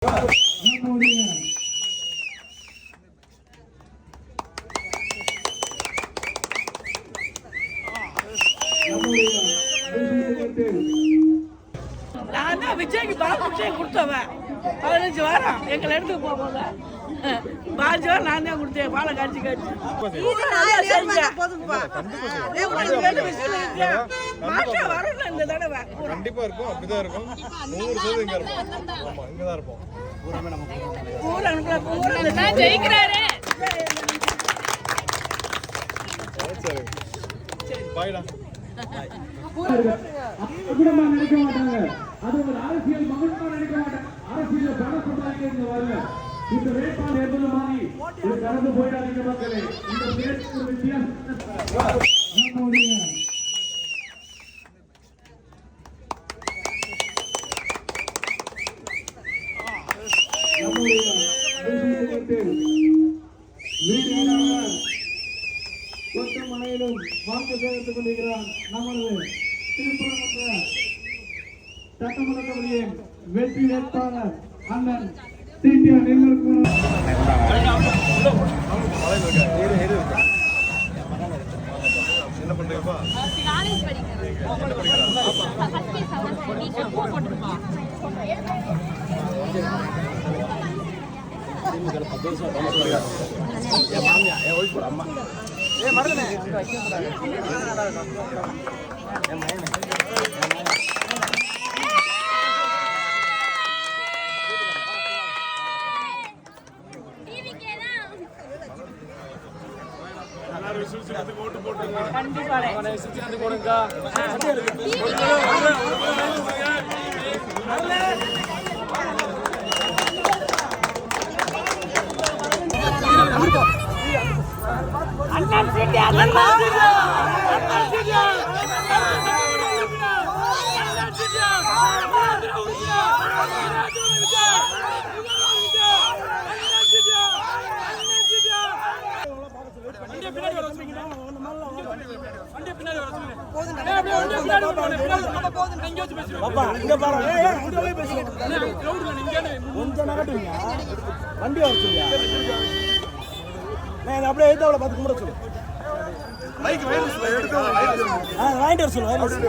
நான் தான் விஜய்க்கு பாலபிஷேகம் கொடுத்தவன் 15 வாரம் எங்களை எடுத்து போவாங்க. 15 வாரம் நான் தான் கொடுத்தேன் பாலை காய்ச்சி காய்ச்சி. வரணும் இந்த தடவை கண்டிப்பா இருக்கும். அப்படிதான் இருக்கும். 100% இங்க இருக்கும். ஆமா, இங்க தான் இருப்போம். பூரா ஜெயிக்கிறாரு. சரி பாய்டா. குடும்பமா நினைக்க மாட்டாங்க. அது ஒரு அரசியல் மகன்மா நினைக்க மாட்டாங்க. அரசியல் பணம் சம்பாதிக்க வரல. இந்த வேட்பாளர் என்பது மாதிரி இது கடந்து போயிடாதீங்க மக்களே. இந்த தேர்தல் வித்தியாசம் மனையிலும் வாக்கு சேகரித்துக் கொண்டிருக்கிறார் நமது திருப்பரங்குன்ற சட்டமன்ற தொகுதியின் வெற்றி வேட்பாளர் அண்ணன் டிடிஆர் நிர்மல்குமார். என்ன பண்றீங்கப்பா? வண்டி வர சொல்லியா? அப்படியே எழுத்தாவில பார்த்து கும்பிட சொல்லு. வாங்கிட்டு வர சொல்லு.